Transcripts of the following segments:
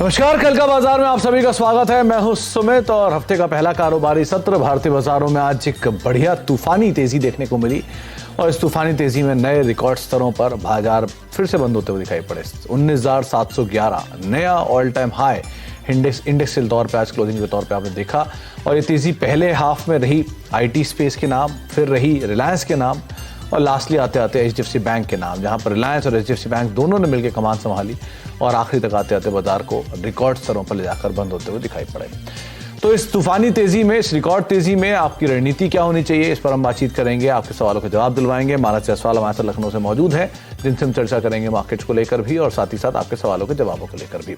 नमस्कार, कल का बाजार में आप सभी का स्वागत है। मैं हूं सुमित और हफ्ते का पहला कारोबारी सत्र भारतीय बाजारों में आज एक बढ़िया तूफानी तेजी देखने को मिली और इस तूफानी तेजी में नए रिकॉर्ड स्तरों पर बाजार फिर से बंद होते हुए दिखाई पड़े। 19,711 नया ऑल टाइम हाई इंडेक्स के तौर पे आज क्लोजिंग के तौर पे आपने देखा और ये तेजी पहले हाफ में रही आईटी स्पेस के नाम, फिर रही रिलायंस के नाम और लास्टली आते आते HDFC बैंक के नाम, जहां पर रिलायंस और HDFC बैंक दोनों ने मिलकर कमान संभाली और आखिरी तक आते आते बाजार को रिकॉर्ड स्तरों पर ले जाकर बंद होते हुए दिखाई पड़े। तो इस तूफानी तेजी में, इस रिकॉर्ड तेजी में आपकी रणनीति क्या होनी चाहिए, इस पर हम बातचीत करेंगे, आपके सवालों के जवाब दिलवाएंगे। मानस जायसवाल हमारे साथ लखनऊ से मौजूद है, जिनसे हम चर्चा करेंगे मार्केट्स को लेकर भी और साथ ही साथ आपके सवालों के जवाबों को लेकर भी।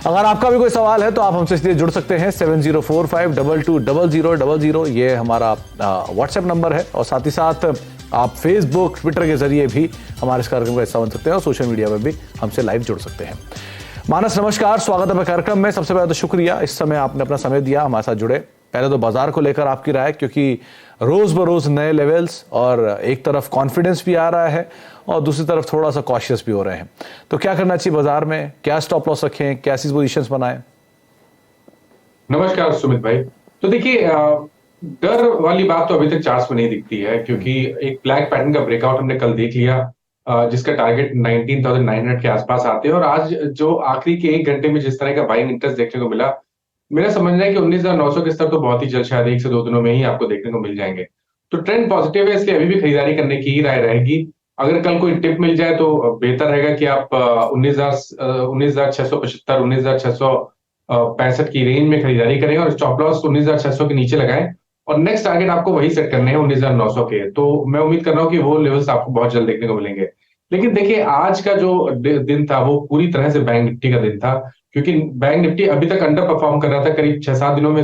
अगर आपका भी कोई सवाल है तो आप हमसे इसलिए जुड़ सकते हैं 7045220000, ये हमारा व्हाट्सएप नंबर है और साथ ही साथ आप फेसबुक, ट्विटर के जरिए भी हमारे इस कार्यक्रम का हिस्सा बन सकते हैं और सोशल मीडिया पर भी हमसे लाइव जुड़ सकते हैं। मानस नमस्कार, स्वागत है कार्यक्रम में। सबसे पहले तो शुक्रिया इस समय आपने अपना समय दिया, हमारे साथ जुड़े। पहले तो बाजार को लेकर आपकी राय, क्योंकि रोज बरोज नए लेवल्स और एक तरफ कॉन्फिडेंस भी आ रहा है और दूसरी तरफ थोड़ा सा कॉशियस भी हो रहे हैं, तो क्या करना चाहिए बाजार में, क्या स्टॉप लॉस रखें, कैसी पोजीशंस बनाएं? नमस्कार सुमित भाई। तो देखिए, डर वाली बात तो अभी तक चार्ट्स में नहीं दिखती है, क्योंकि एक ब्लैक पैटर्न का ब्रेकआउट हमने कल देख लिया, जिसका टारगेट 19,900 के आसपास आते हैं और आज जो आखिरी के 1 घंटे में जिस तरह का बाइंग इंटरेस्ट देखने को मिला, मेरा समझना है कि 19,900 के स्तर तो बहुत ही जल्द, शायद 1 से 2 दिनों में ही आपको देखने को मिल जाएंगे। तो ट्रेंड पॉजिटिव है, इसलिए अभी भी खरीदारी करने की ही राय रहेगी। अगर कल कोई टिप मिल जाए तो बेहतर रहेगा कि आप 19,675, 19,665 की रेंज में खरीदारी करें और स्टॉप लॉस 19,600 के नीचे लगाएं और नेक्स्ट टारगेट आपको वही सेट करने हैं 19,900 के। तो मैं उम्मीद कर रहा हूं कि वो लेवल्स आपको बहुत जल्द देखने को मिलेंगे। लेकिन देखिए, आज का जो दिन था वो पूरी तरह से बैंक निफ्टी का दिन था, क्योंकि बैंक निफ्टी अभी तक अंडर परफॉर्म कर रहा था। करीब 6-7 दिनों में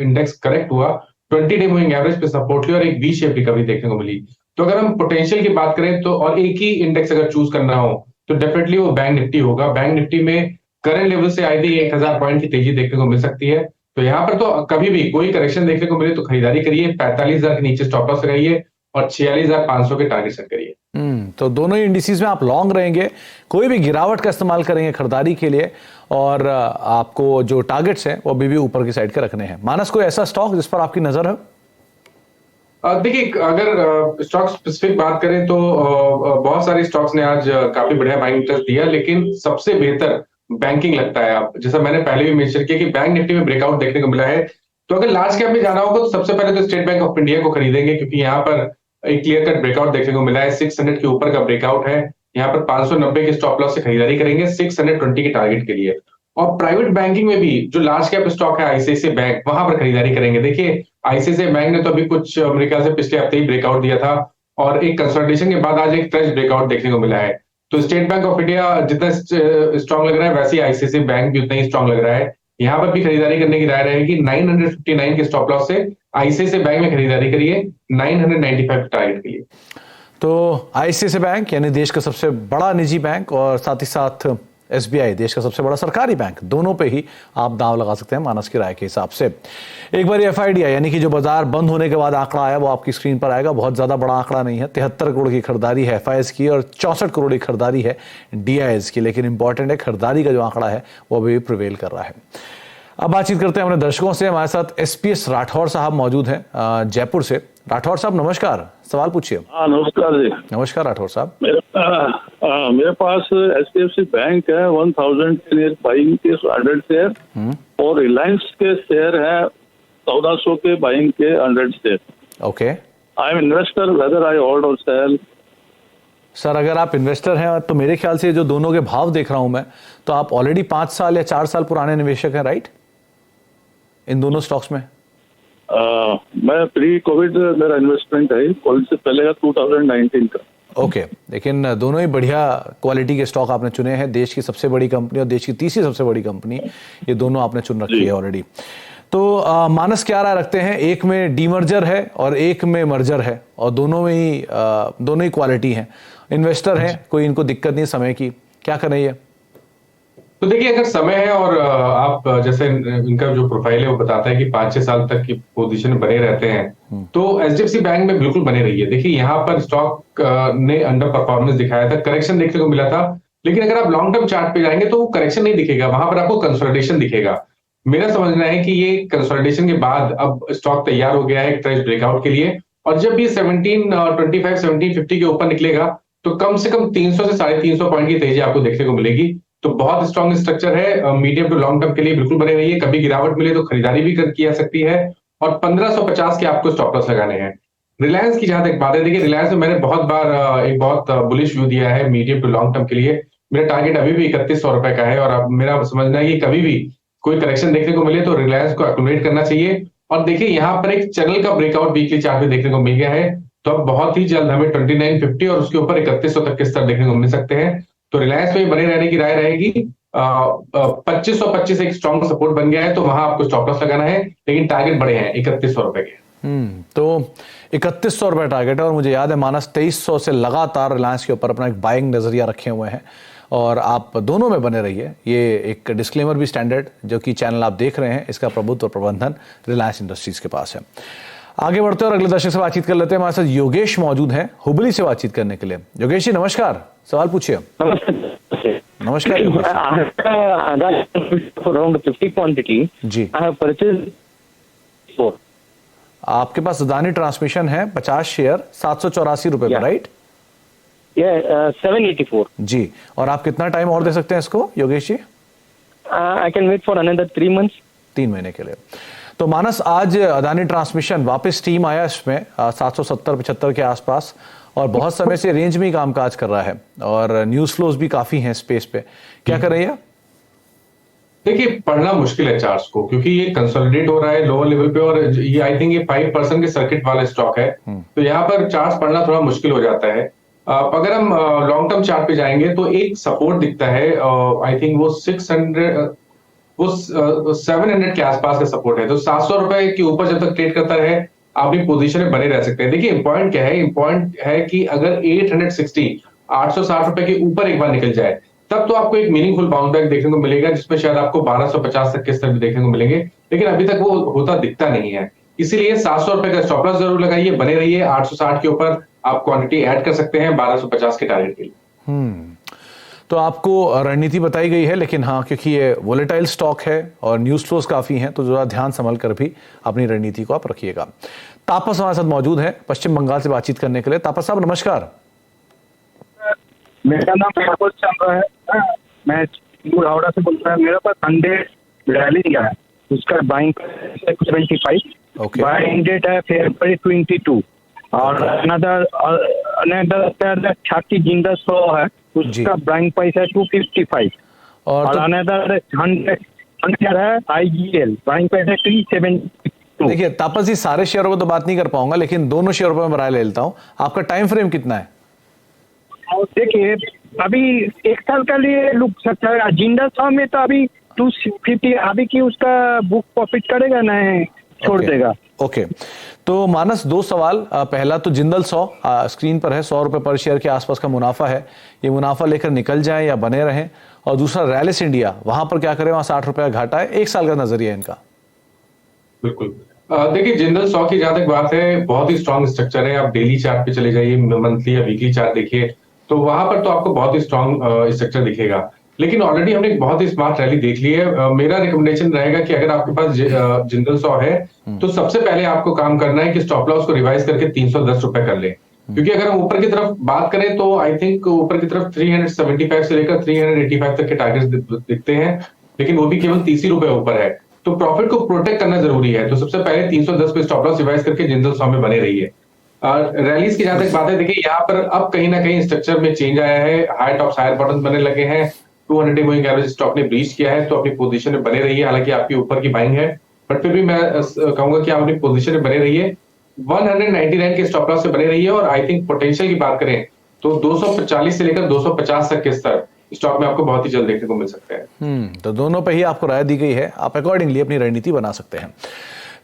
इंडेक्स करेक्ट हुआ, 20 डे मूविंग एवरेज पे सपोर्ट लिया और एक वी शेप रिकवरी देखने को मिली। तो अगर हम पोटेंशियल की बात करें तो, और एक ही इंडेक्स अगर चूज करना हो तो डेफिनेटली वो बैंक निफ्टी होगा। बैंक निफ्टी में करंट लेवल से आई थी 1,000 पॉइंट की तेजी देखने को मिल सकती है। तो यहाँ पर तो कभी भी कोई करेक्शन देखने को मिले तो खरीदारी करिए, 45,000 के नीचे स्टॉप लॉस लगाइए और 46,500 के टारगेट सेट करिए। तो दोनों ही इंडिसेस में आप लॉन्ग रहेंगे, कोई भी गिरावट का इस्तेमाल करेंगे खरीदारी के लिए और आपको जो टारगेट्स हैं वो अभी भी ऊपर की साइड के रखने हैं। मानस, कोई ऐसा स्टॉक जिस पर आपकी नजर है? देखिए, अगर स्टॉक स्पेसिफिक बात करें तो बहुत सारे स्टॉक्स ने आज काफी बढ़िया बाइंग इंटरेस्ट दिया, लेकिन सबसे बेहतर बैंकिंग लगता है। आप जैसा मैंने पहले भी मेंशन किया कि बैंक निफ्टी में ब्रेकआउट देखने को मिला है। तो अगर लार्ज कैप में जाना होगा तो सबसे पहले तो स्टेट बैंक ऑफ इंडिया को खरीदेंगे, क्योंकि यहाँ पर एक क्लियर कट ब्रेकआउट देखने को मिला है। 600 के ऊपर का ब्रेकआउट है, यहाँ पर 590 के स्टॉप लॉस से खरीदारी करेंगे 620 के टारगेट के लिए। और प्राइवेट बैंकिंग में भी जो लार्ज कैप स्टॉक है आईसीआईसीआई बैंक, वहां पर खरीदारी करेंगे। देखिए, आईसीआईसीआई बैंक ने तो अभी कुछ मेरे ख्याल से पिछले हफ्ते ही ब्रेकआउट दिया था और एक कंसल्टेशन के बाद आज एक फ्रेश ब्रेकआउट देखने को मिला है। तो स्टेट बैंक ऑफ इंडिया जितना स्ट्रांग लग रहा है, वैसे ही आईसीआईसीआई बैंक भी उतना ही स्ट्रांग लग रहा है। यहाँ पर भी खरीदारी करने की राय रहेगी। 959 के स्टॉप लॉस से आईसीआईसीआई बैंक में खरीदारी करिए 995 टारगेट के लिए। तो आईसीआईसीआई बैंक यानी देश का सबसे बड़ा निजी बैंक और साथ ही साथ एसबीआई देश का सबसे बड़ा सरकारी बैंक, दोनों पे ही आप दांव लगा सकते हैं मानस की राय के हिसाब से। एक बार एफआईडीआई यानी कि जो बाजार बंद होने के बाद आंकड़ा आया वो आपकी स्क्रीन पर आएगा। बहुत ज्यादा बड़ा आंकड़ा नहीं है, 73 करोड़ की खरीदारी है एफआईएस की और 64 करोड़ की खरीदारी है डीआईएस की, लेकिन इंपॉर्टेंट है खरीदारी का जो आंकड़ा है वो अभी भी प्रिवेल कर रहा है। अब बातचीत करते हैं अपने दर्शकों से। हमारे साथ एसपीएस राठौर साहब मौजूद हैं जयपुर से। राठौर साहब नमस्कार, सवाल पूछिए। नमस्कार जी। नमस्कार राठौर साहब। मेरे पास एचडीएफसी बैंक है 1000 के नियर बाइंग के 100 शेयर और रिलायंस के शेयर है 1400 के बाइंग के 100 share. Okay, I am investor, whether I hold और सेल। सर, अगर आप इन्वेस्टर हैं तो मेरे ख्याल से जो दोनों के भाव देख रहा हूं मैं, तो आप ऑलरेडी 5 साल या 4 साल पुराने निवेशक हैं, राइट, इन दोनों स्टॉक्स में? मैं प्री कोविड मेरा इन्वेस्टमेंट है, कोविड से पहले का 2019 का। ओके, लेकिन दोनों ही बढ़िया क्वालिटी के स्टॉक आपने चुने हैं। देश की सबसे बड़ी कंपनी और देश की तीसरी सबसे बड़ी कंपनी, ये दोनों आपने चुन रखी है ऑलरेडी। तो मानस क्या राय रखते हैं? एक में डीमर्जर है और एक में मर्जर है और दोनों ही क्वालिटी हैं, इन्वेस्टर हैं, कोई इनको दिक्कत नहीं समय की, क्या करें ये? तो देखिए, अगर समय है और आप जैसे इनका जो प्रोफाइल है वो बताता है कि 5-6 साल तक की पोजीशन में बने रहते हैं, तो एचडीएफसी बैंक में बिल्कुल बने रहिए। देखिए, यहाँ पर स्टॉक ने अंडर परफॉर्मेंस दिखाया था, करेक्शन देखने को मिला था, लेकिन अगर आप लॉन्ग टर्म चार्ट पे जाएंगे तो वो करेक्शन नहीं दिखेगा, वहां पर आपको कंसोलिडेशन दिखेगा। मेरा समझना है कि ये कंसोलिडेशन के बाद अब स्टॉक तैयार हो गया है एक ट्रेंड ब्रेकआउट के लिए, और जब ये 1725 1750 के ऊपर निकलेगा तो कम से कम 300 से 350 पॉइंट की तेजी आपको देखने को मिलेगी। तो बहुत स्ट्रॉन्ग स्ट्रक्चर है, मीडियम टू लॉन्ग टर्म के लिए बिल्कुल बने रहिए। कभी गिरावट मिले तो खरीदारी भी की जा सकती है, और 1550 के आपको स्टॉप लॉस लगाने हैं। रिलायंस की जहां तक बात है, देखिए रिलायंस में मैंने बहुत बार एक बहुत बुलिश व्यू दिया है मीडियम टू लॉन्ग टर्म के लिए। मेरा टारगेट अभी भी 3100 रुपए का है, और अब मेरा समझना है कि कभी भी कोई करेक्शन देखने को मिले तो रिलायंस को एक्यूमुलेट करना चाहिए। और देखिए यहाँ पर एक चैनल का ब्रेकआउट वीकली चार्ट में देखने को मिल गया है, तो अब बहुत ही जल्द हमें 2950 और उसके ऊपर 3100 तक के स्तर देखने को मिल सकते हैं। तो रिलायंस में बने रहने की राय रहेगी। 2525 एक स्ट्रॉन्ग सपोर्ट बन गया है, तो वहां आपको स्टॉप लॉस लगाना है, लेकिन टारगेट बड़े हैं 3100 रुपए के। तो 3100 रुपए टारगेट है, और मुझे याद है मानस 2300 से लगातार रिलायंस के ऊपर अपना एक बाइंग नजरिया रखे हुए हैं, और आप दोनों में बने रहिए। ये एक डिस्क्लेमर भी स्टैंडर्ड जो कि चैनल आप देख रहे हैं, इसका प्रभुत्व प्रबंधन रिलायंस इंडस्ट्रीज के पास है। आगे बढ़ते हैं और अगले दर्शक से बातचीत कर लेते हैं। हमारे साथ योगेश मौजूद हैं हुबली से बातचीत करने के लिए। योगेश जी नमस्कार, सवाल पूछिए। नमस्कार around 50 quantity. Ji, I have purchased 4. आपके पास अदानी ट्रांसमिशन है 50 शेयर 784 रुपए में, राइट? Yeah, 784. जी, और आप कितना टाइम और दे सकते हैं इसको Yogesh ji? I can wait for another 3 months. 3 महीने के लिए। तो मानस आज अदानी ट्रांसमिशन वापस टीम आया इसमें 770-75 के आसपास, और बहुत समय से रेंज में ही कामकाज कर रहा है, और न्यूज फ्लोज भी काफी हैं स्पेस पे। क्या कर रही है? देखिए पढ़ना मुश्किल है चार्ट्स को, क्योंकि ये कंसोलिडेट हो रहा है लोअर लेवल पे, और ये आई थिंक ये 5% के सर्किट वाला स्टॉक है, तो यहाँ पर चार्ट्स पढ़ना थोड़ा मुश्किल हो जाता है। अगर हम लॉन्ग टर्म चार्ट पे जाएंगे तो एक सपोर्ट दिखता है, आई थिंक वो 700 के आसपास का सपोर्ट है। तो 700 रुपए के ऊपर जब तक ट्रेड करता रहे आप अपनी पोजीशन में बने रह सकते हैं। देखिए इंपॉर्टेंट क्या है, इंपॉर्टेंट है कि अगर 860 रुपए के ऊपर एक बार निकल जाए तब तो आपको एक मीनिंगफुल बाउंस बैक देखने को मिलेगा, जिसमें शायद आपको 1250 तक के स्तर भी देखने को मिलेंगे, लेकिन अभी तक वो होता दिखता नहीं है। इसीलिए 700 रुपए का स्टॉप लॉस जरूर लगाइए, बने रहिए। 860 के ऊपर आप क्वांटिटी ऐड कर सकते हैं 1250 के टारगेट के लिए। तो आपको रणनीति बताई गई है, लेकिन हाँ क्योंकि ये वोलेटाइल स्टॉक है और न्यूज फ्लोज काफी हैं, तो जरा ध्यान संभल कर भी अपनी रणनीति को आप रखिएगा। तापस हमारे साथ मौजूद है पश्चिम बंगाल से बातचीत करने के लिए। तापस साहब नमस्कार। मेरा नाम तापस चंद्रा है, मैं हावड़ा से बोल रहा हूँ। मेरे पास 100 रैली दिया है, उसका बाइंग 75, बाइंग डेट है February 22, और अनदर 30 जिंदल 100 है, उसका बाइंग प्राइस है 255, और अनदर 100 है IGL, बाइंग प्राइस है 372। देखिए तापस जी, सारे शेयरों पर तो बात नहीं कर पाऊंगा, लेकिन दोनों शेयरों पर मैं राय ले लेता हूँ। आपका टाइम फ्रेम कितना है? देखिए अभी 1 साल के लिए लुक सकता है। जिंदल 100 में तो अभी 250 अभी की उसका बुक प्रॉफिट करेगा ना, छोड़ देगा। ओके, तो मानस 2 सवाल। पहला तो जिंदल 100 स्क्रीन पर है, 100 रुपए पर शेयर के आसपास का मुनाफा है, ये मुनाफा लेकर निकल जाए या बने रहें? और दूसरा रैलिस इंडिया, वहां पर क्या करें? वहां 60 रुपए का घाटा है, 1 साल का नजरिया इनका। बिल्कुल, देखिए जिंदल 100 की जहां तक बात है, बहुत ही स्ट्रॉन्ग स्ट्रक्चर है। आप डेली चार्ट पे चले जाइए, मंथली या वीकली चार्ट देखिए, तो वहां पर तो आपको बहुत ही स्ट्रॉन्ग स्ट्रक्चर दिखेगा। लेकिन ऑलरेडी हमने एक बहुत ही स्मार्ट रैली देख ली है। मेरा रिकमेंडेशन रहेगा कि अगर आपके पास जिंदल 100 है तो सबसे पहले आपको काम करना है कि स्टॉप लॉस को रिवाइज करके 310 रुपए कर ले, क्योंकि अगर हम ऊपर की तरफ बात करें तो आई थिंक ऊपर की तरफ 375 से लेकर 385 तक के टारगेट्स दिखते हैं, लेकिन वो भी केवल 30 रुपए ऊपर है। तो प्रॉफिट को प्रोटेक्ट करना जरूरी है, तो सबसे पहले 310 पे स्टॉप लॉस रिवाइज करके जिंदल 100 में बने रहिए। रैलीज की जहां तक बात है, देखिए यहाँ पर अब कहीं ना कहीं स्ट्रक्चर में चेंज आया है, हायर टॉप्स हायर बॉटम बनने लगे हैं, 200 मूविंग एवरेज स्टॉक ने ब्रीच किया है, तो अपनी पोजीशन में बने रहिए। हालांकि आपकी ऊपर की बाइंग है, बट फिर भी मैं कहूंगा कि आप अपनी पोजीशन में बने रहिए। 199 के स्टॉप लॉस से बने रहिए, और आई थिंक पोटेंशियल की बात करें तो 240 से लेकर 250 तक के स्तर स्टॉक में आपको बहुत ही जल्द देखने को मिल सकते हैं। तो दोनों पे ही आपको राय दी गई है, आप अकॉर्डिंगली अपनी रणनीति बना सकते हैं।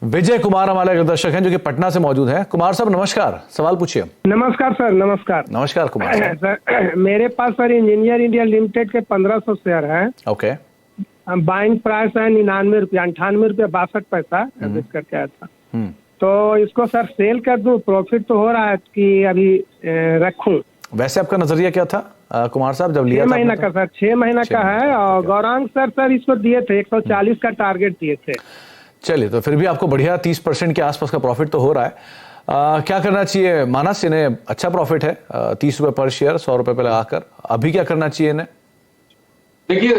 विजय कुमार हमारे अगले दर्शक हैं जो कि पटना से मौजूद हैं। कुमार साहब नमस्कार, सवाल पूछिए। नमस्कार सर। नमस्कार। नमस्कार कुमार साहब। सर मेरे पास सर इंजीनियर इंडिया लिमिटेड के 1500 शेयर है। ओके, बाइंग प्राइस है 99 रुपया, 98 रुपया 62 पैसा एवरेज करके आया था। तो इसको सर सेल कर दूं? प्रॉफिट तो हो रहा है कि अभी रखूं? वैसे आपका नजरिया क्या था कुमार साहब जब लिया 6 था महीना आपने का सर, 6 महीना छह का महीना है। का, और ओके। गौरांग सर इसको दिए थे 140 का टारगेट दिए थे। चलिए, तो फिर भी आपको बढ़िया 30% के आसपास का प्रॉफिट तो हो रहा है। क्या करना चाहिए मानस, इन्हें अच्छा प्रॉफिट है 30 रुपए पर शेयर, 100 रुपए पे लगाकर, अभी क्या करना चाहिए इन्हें? देखिए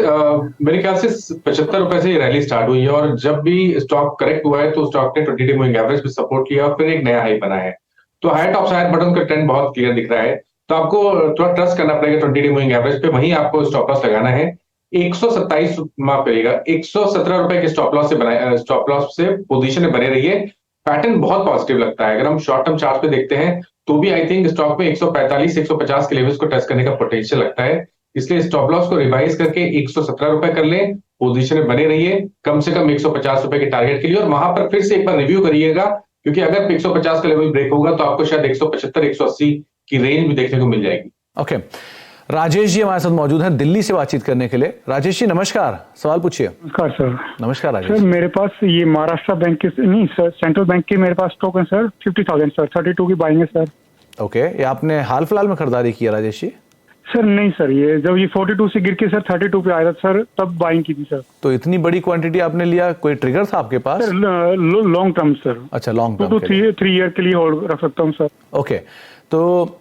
मेरे ख्याल से 75 रुपए से ये रैली स्टार्ट हुई है और जब भी स्टॉक करेक्ट हुआ है तो स्टॉक ने 20 डे मूविंग एवरेज पे सपोर्ट किया और फिर एक नया हाई बना है। तो हाई टॉप हायर बटन का ट्रेंड बहुत क्लियर दिख रहा है। तो आपको थोड़ा ट्रस्ट करना पड़ेगा 20 डे मूविंग एवरेज पे, वहीं आपको स्टॉप लॉस लगाना है। 127 माफ करिएगा 117 रुपए के स्टॉप लॉस से पोजीशन में बने रहिए। पैटर्न बहुत पॉजिटिव लगता है। अगर हम शॉर्ट टर्म चार्ट पे देखते हैं तो भी आई थिंक स्टॉक में 145 150 के लेवल्स को टच करने का पोटेंशियल लगता है। इसलिए स्टॉप लॉस को रिवाइज करके 117 रुपए कर लें, पोजीशन में बने रहिए कम से कम 150 रुपए के टारगेट के लिए, और वहां पर फिर से एक बार रिव्यू करिएगा, क्योंकि अगर 150 का लेवल ब्रेक होगा तो आपको शायद 175 180 की रेंज भी देखने को मिल जाएगी। ओके, राजेश जी हमारे साथ मौजूद हैं दिल्ली से बातचीत करने के लिए। राजेश जी नमस्कार, सवाल पूछिए। नमस्कार सर। नमस्कार राजेश। सर मेरे पास ये महाराष्ट्र बैंक के नहीं सर, सेंट्रल बैंक के मेरे पास स्टॉक है सर 50,000 सर, 32 की बाइंग है सर। ओके, ये आपने हाल फिलहाल में खरीदारी की है राजेश जी? सर नहीं सर, ये जब ये 42 से गिर के सर 32 पे आया था सर, तब बाइंग की थी सर। तो इतनी बड़ी क्वांटिटी आपने लिया, कोई ट्रिगर था आपके पास? Sir long term sir. अच्छा, लॉन्ग 2 टर्म to के लिए। 3 ईयर के लिए होल्ड रख सकता हूँ सर। ओके, तो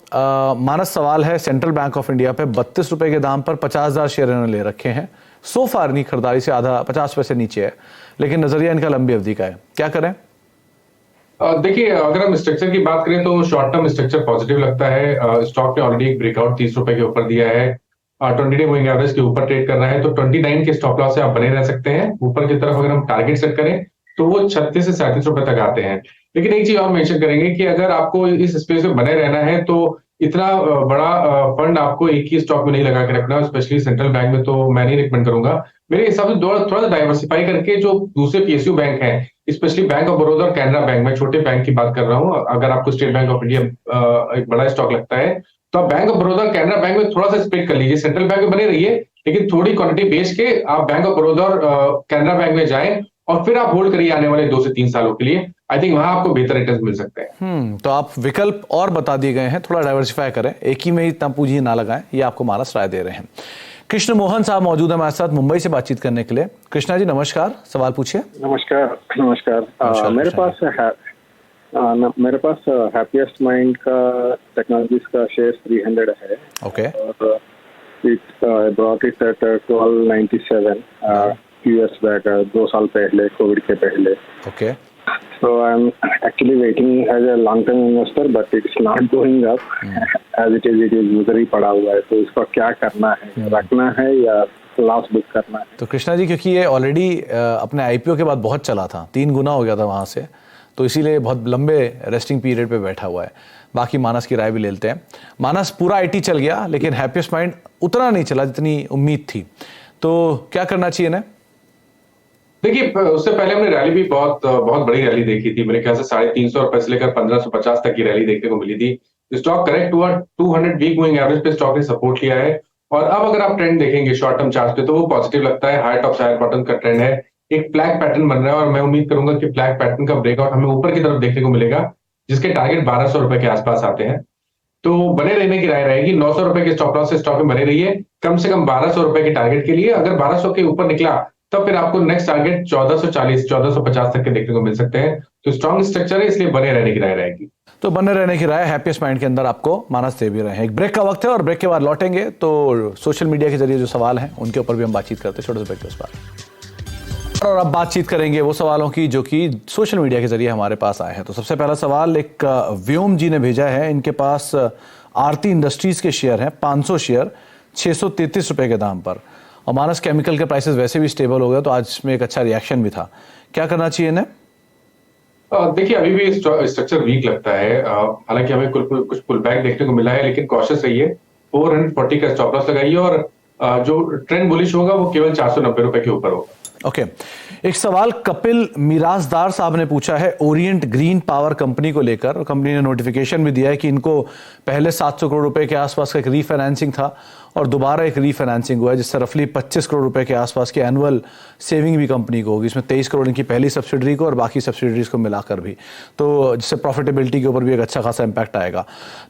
मानस सवाल है, सेंट्रल बैंक ऑफ इंडिया पे 32 रुपए के दाम पर 50,000 शेयर इन्होंने ले रखे हैं। सो फार नहीं खरीदारी से आधा 50 पैसे नीचे है, लेकिन नजरिया इनका लंबी अवधि का है, क्या करें? देखिए अगर हम स्ट्रक्चर की बात करें तो शॉर्ट टर्म स्ट्रक्चर पॉजिटिव लगता है। स्टॉक ने ऑलरेडी एक ब्रेकआउट 30 रुपए के ऊपर दिया है, 20 डे मूविंग एवरेज के ऊपर ट्रेड कर रहा है, तो 29 के स्टॉप लॉस से आप बने रह सकते हैं। ऊपर की तरफ अगर हम टारगेट सेट करें तो वो 36 से 37 रुपए तक आते हैं। लेकिन एक चीज और मेंशन करेंगे कि अगर आपको इस स्पेस में बने रहना है तो इतना बड़ा फंड आपको एक ही स्टॉक में नहीं लगा के रखना, स्पेशली सेंट्रल बैंक में तो मैं नहीं रिकमेंड करूंगा। मेरे हिसाब से थोड़ा सा डाइवर्सिफाई करके जो दूसरे पीएसयू बैंक हैं, स्पेशली बैंक ऑफ बड़ौदा और कैनरा बैंक, में छोटे बैंक की बात कर रहा हूँ। अगर आपको स्टेट बैंक ऑफ इंडिया एक बड़ा स्टॉक लगता है तो आप बैंक ऑफ बड़ौदा और कैनरा बैंक में थोड़ा सा स्प्लिट कर लीजिए। सेंट्रल बैंक में बने रहिए लेकिन थोड़ी क्वांटिटी बेच के आप बैंक ऑफ बड़ौदा और कैनरा बैंक में जाएं और फिर आप होल्ड करिए आने वाले 2 से 3 सालों के लिए। आई थिंक वहां आपको बेहतर रिटर्न मिल सकते हैं। तो आप विकल्प और बता दिए गए हैं, थोड़ा डाइवर्सिफाई करें, एक ही में इतना पूंजी ना लगाएं, ये आपको मानस राय दे रहे हैं। कृष्ण मोहन साहब मौजूद है हमारे साथ मुंबई से बातचीत करने के लिए। कृष्णा जी नमस्कार, सवाल पूछिए। नमस्कार। मेरे कृष्णा पास हैप्पीएस्ट माइंड का टेक्नोलॉजीज का शेयर 300 है। ओके, और it brought it at 1297 US back 2 साल पहले, कोविड के पहले। Okay, So I'm actually waiting as a long-term investor, but it's not going up as it is उधर ही पड़ा हुआ है। तो इसका क्या करना है, रखना है या लॉस बुक करना है? तो कृष्णा जी क्योंकि ये ऑलरेडी अपने आईपीओ के बाद बहुत चला था, 3 गुना हो गया था वहां से, तो इसीलिए बहुत लंबे रेस्टिंग पीरियड पे बैठा हुआ है। बाकी मानस की राय भी ले लेते हैं। मानस पूरा आईटी चल गया लेकिन हैप्पीएस्ट माइंड उतना नहीं चला जितनी उम्मीद थी, तो क्या करना चाहिए इन्हें? देखिए उससे पहले हमने रैली भी बहुत बड़ी रैली देखी थी। मेरे ख्याल से 350 रुपए से लेकर 1550 तक की रैली देखने को मिली थी। स्टॉक करेक्ट हुआ, 200 वीक मूविंग एवरेज पे स्टॉक ने सपोर्ट लिया है और अब अगर आप ट्रेंड देखेंगे शॉर्ट टर्म चार्ट पे तो वो पॉजिटिव लगता है। हाई टॉप हायर बॉटम का ट्रेंड है, एक फ्लैग पैटर्न बन रहा है और मैं उम्मीद करूंगा कि फ्लैग पैटर्न का ब्रेकआउट हमें ऊपर की तरफ देखने को मिलेगा, जिसके टारगेट 1200 रुपए के आसपास आते हैं। तो बने रहने की राय रहेगी। 900 रुपए के स्टॉप लॉस से स्टॉक में बने रहिए, कम से कम 1200 रुपए के टारगेट के लिए। अगर 1200 के ऊपर निकला तब फिर आपको नेक्स्ट टारगेट 1440 1450 तक के देखने को मिल सकते हैं। तो स्ट्रॉन्ग स्ट्रक्चर है, इसलिए बने रहने की राय रहेगी। तो बने रहने की राय हैप्पीएस्ट माइंड के अंदर आपको मानस दे भी रहे हैं। एक ब्रेक का वक्त है और ब्रेक के बाद लौटेंगे तो सोशल मीडिया के जरिए जो सवाल हैं उनके ऊपर भी हम बातचीत करते हैं, छोटे से ब्रेक के उस पर। और अब बातचीत करेंगे वो सवालों की जो कि सोशल मीडिया के जरिए हमारे पास आए हैं। तो सबसे पहला सवाल एक व्योम जी ने भेजा है। इनके पास आरती इंडस्ट्रीज के शेयर हैं, 500 शेयर 633 रुपए के दाम पर, और मानस केमिकल के प्राइसेस वैसे भी स्टेबल हो गए तो आज में एक अच्छा रिएक्शन भी था, क्या करना चाहिए इन्हें? देखिए अभी भी स्ट्रक्चर वीक लगता है। हालांकि हमें कुछ पुल बैक देखने को मिला है, लेकिन कॉशियस रहिए। 440 का स्टॉप लॉस लगाइए और जो ट्रेंड बुलिश होगा वो केवल 490 रुपए के ऊपर होगा। ओके एक सवाल कपिल मिराजदार साहब ने पूछा है ओरिएंट ग्रीन पावर कंपनी को लेकर। कंपनी ने नोटिफिकेशन भी दिया है कि इनको पहले 700 करोड़ रुपए के आसपास का एक रीफाइनेंसिंग था और दोबारा एक रीफाइनेंसिंग हुआ है, जिससे रफली 25 करोड़ रुपए के आसपास की एनुअल सेविंग भी कंपनी को होगी। इसमें 23 करोड़ इनकी पहली सब्सिडरी को और बाकी सब्सिडरीज को मिलाकर भी, तो जिससे प्रॉफिटेबिलिटी के ऊपर भी एक अच्छा खासा इंपैक्ट आएगा।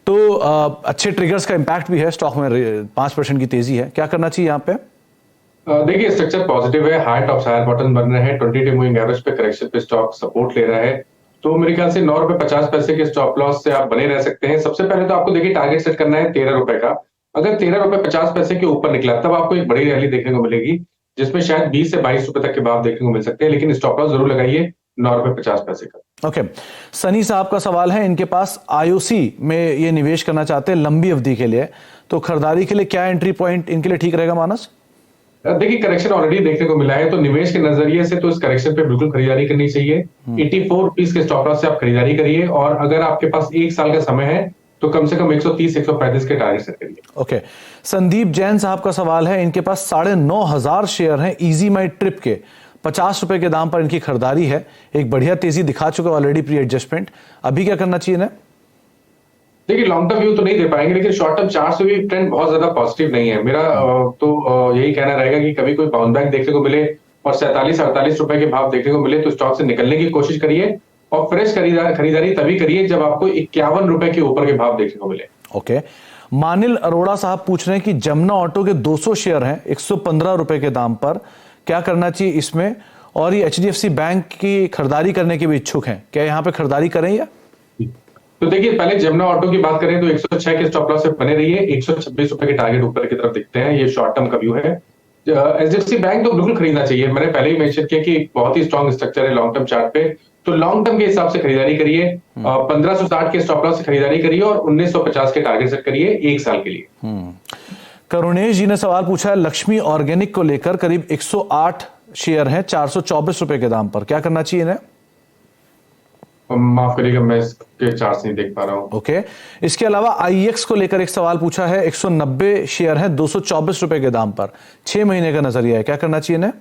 तो अच्छे ट्रिगर्स का इंपैक्ट भी है, स्टॉक में 5% की तेजी है। क्या करना चाहिए यहाँ पे? देखिए स्ट्रक्चर पॉजिटिव है, हाई टॉप्स हायर बॉटम बन रहे हैं, 20 डे मूविंग एवरेज पे करेक्शन पे स्टॉक सपोर्ट ले रहा है। तो मेरे ख्याल से 9 रुपए 50 पैसे के स्टॉप लॉस से आप बने रह सकते हैं। सबसे पहले तो आपको देखिए टारगेट सेट करना है 13 रुपए का। अगर 13 रुपए 50 पैसे के ऊपर निकला तब आपको एक बड़ी रैली देखने को मिलेगी, जिसमें शायद 20 से 22 रुपए तक के भाव देखने को मिल सकते हैं, लेकिन स्टॉप लॉस जरूर लगाइए 9 रुपए 50 पैसे का। ओके सनी साहब का सवाल है, इनके पास IOC में ये निवेश करना चाहते हैं लंबी अवधि के लिए, तो खरीदारी के लिए क्या एंट्री पॉइंट इनके लिए ठीक रहेगा मानस? देखिए करेक्शन ऑलरेडी देखने को मिला है, तो निवेश के नजरिए से तो इस करेक्शन पे बिल्कुल खरीदारी करनी चाहिए। 84 रुपीज के स्टॉप लॉस से आप खरीदारी करिए, और अगर आपके पास 1 साल का समय है तो कम से कम 130-135 के टारगेट सेट करिए। ओके संदीप जैन साहब का सवाल है, इनके पास 9,500 शेयर हैं इजी माई ट्रिप के, 50 रुपए के दाम पर इनकी खरीदारी है। एक बढ़िया तेजी दिखा चुका है ऑलरेडी प्री एडजस्टमेंट, अभी क्या करना चाहिए ना? देखिए लॉन्ग टर्म व्यू तो नहीं दे पाएंगे, लेकिन शॉर्ट टर्म चार्ट से भी ट्रेंड बहुत ज्यादा पॉजिटिव नहीं है। मेरा तो यही कहना रहेगा कि कभी कोई बाउंस बैक देखने को मिले और 47-48 रुपए के भाव देखने को मिले तो स्टॉक से निकलने की कोशिश करिए, और फ्रेश खरीदारी तभी करिए जब आपको 51 रुपए के ऊपर के भाव देखने को मिले। ओके मानिल अरोड़ा साहब पूछ रहे हैं कि जमुना ऑटो के 200 शेयर हैं 115 रुपए के दाम पर, क्या करना चाहिए इसमें? और ये HDFC बैंक की खरीदारी करने के भी इच्छुक हैं, क्या यहाँ पे खरीदारी करें या? तो देखिए पहले जमुना ऑटो की बात करें तो 106 के स्टॉप लॉस से बने रहिए, 126 रुपए के टारगेट ऊपर की तरफ दिखते हैं, ये शॉर्ट टर्म का व्यू है। HDFC बैंक तो बिल्कुल खरीदना चाहिए, मैंने पहले ही मेंशन किया कि बहुत ही स्ट्रॉन्ग स्ट्रक्चर है लॉन्ग टर्म चार्ट पे, तो लॉन्ग टर्म के हिसाब से खरीदारी करिए। 1560 के स्टॉप लॉस से खरीदारी करिए और 1950 के टारगेट सेट करिए 1 साल के लिए। करुणेश जी ने सवाल पूछा है लक्ष्मी ऑर्गेनिक को लेकर, करीब 108 शेयर हैं 424 रुपए के दाम पर, क्या करना चाहिए इन्हें? माफ करिएगा मैं इसके चार्ट्स नहीं देख पा रहा हूँ। ओके इसके अलावा IEX को लेकर एक सवाल पूछा है, 190 शेयर हैं 224 रुपए के दाम पर, 6 महीने का नजरिया है, क्या करना चाहिए इन्हें?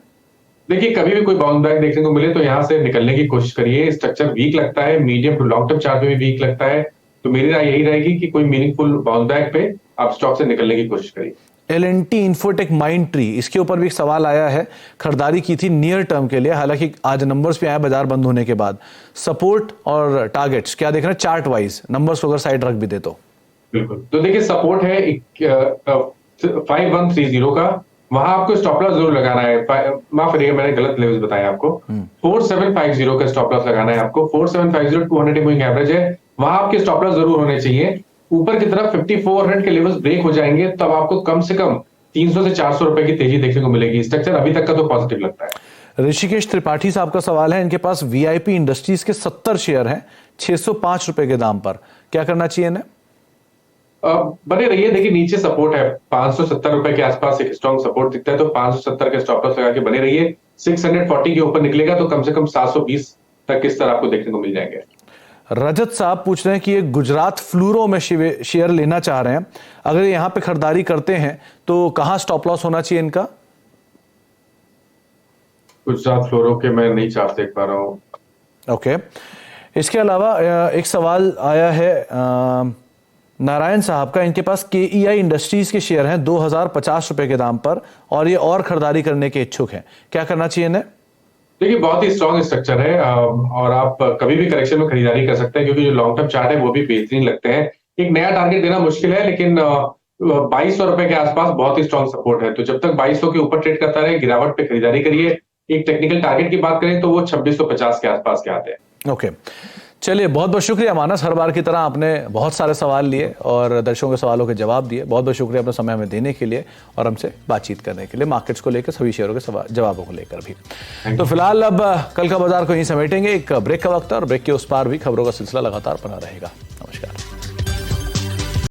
देखिए कभी भी कोई बाउंस बैक देखने को मिले तो यहाँ से निकलने की कोशिश करिए। स्ट्रक्चर वीक लगता है, medium to long term chart में भी वीक लगता है, तो मेरी राय यही रहेगी कि कोई मीनिंगफुल बाउंस बैक पे आप स्टॉक से निकलने की कोशिश करिए। L&T इन्फोटेक माइंड ट्री, इसके ऊपर भी एक सवाल आया है, खरीदारी की थी नियर टर्म के लिए, हालांकि आज नंबर्स पे आया बाजार बंद होने के बाद, सपोर्ट और टारगेट्स क्या देख रहे हैं चार्ट वाइज, नंबर्स को अगर साइड रख भी दे तो? बिल्कुल, तो देखिए सपोर्ट है 5130 का, वहां आपको स्टॉप लॉस जरूर लगाना है। माफ करिएगा मैंने गलत लेवल्स बताए आपको। 4750 का स्टॉप लॉस लगाना है आपको। 4750 200 डे मूविंग एवरेज है, वहां आपके स्टॉप लॉस जरूर होने चाहिए। ऊपर की तरफ 5400 के लेवल्स ब्रेक हो जाएंगे तब आपको कम से कम 300 से 400 रुपए की तेजी देखने को मिलेगी। स्ट्रक्चर अभी तक का तो पॉजिटिव लगता है। ऋषिकेश त्रिपाठी साहब का सवाल है, इनके पास VIP इंडस्ट्रीज के 70 शेयर हैं 605 रुपए के दाम पर, क्या करना चाहिए इन्हें? बने रहिए, देखिए नीचे सपोर्ट है 570 रुपए के आसपास एक स्ट्रॉन्ग सपोर्ट दिखता है, तो 570 के स्टॉप लॉस लगा के बने रहिए। 640 के ऊपर निकलेगा तो कम से कम 720 तक किस तरह आपको देखने को मिल जाएंगे। रजत साहब पूछ रहे हैं कि ये गुजरात फ्लूरो में शेयर लेना चाह रहे हैं, अगर यहाँ पे खरीदारी करते हैं तो कहाँ स्टॉप लॉस होना चाहिए इनका? गुजरात फ्लोरो के मैं नहीं चार्ट देख पा रहा हूँ। ओके इसके अलावा एक सवाल आया है नारायण साहब का, इनके पास KEI इंडस्ट्रीज के शेयर हैं 2050 रुपए के दाम पर और ये और खरीदारी करने के इच्छुक हैं, क्या करना चाहिए इन्हें? देखिए बहुत ही स्ट्रॉन्ग स्ट्रक्चर है और आप कभी भी करेक्शन में खरीदारी कर सकते हैं, क्योंकि जो लॉन्ग टर्म चार्ट है वो भी बेहतरीन लगते हैं। एक नया टारगेट देना मुश्किल है, लेकिन 2200 रुपए के आसपास बहुत ही स्ट्रॉन्ग सपोर्ट है, तो जब तक 2200 के ऊपर ट्रेड करता रहे गिरावट पे खरीदारी करिए। एक टेक्निकल टारगेट की बात करें तो वो 2650 के आसपास के आते हैं। ओके चलिए बहुत बहुत शुक्रिया मानस, हर बार की तरह आपने बहुत सारे सवाल लिए और दर्शकों के सवालों के जवाब दिए। बहुत बहुत शुक्रिया अपना समय हमें देने के लिए और हमसे बातचीत करने के लिए, मार्केट्स को लेकर सभी शेयरों के जवाबों को लेकर भी। तो फिलहाल अब कल का बाजार को यहीं समेटेंगे, एक ब्रेक का वक्त है और ब्रेक के उस पार भी खबरों का सिलसिला लगातार बना रहेगा।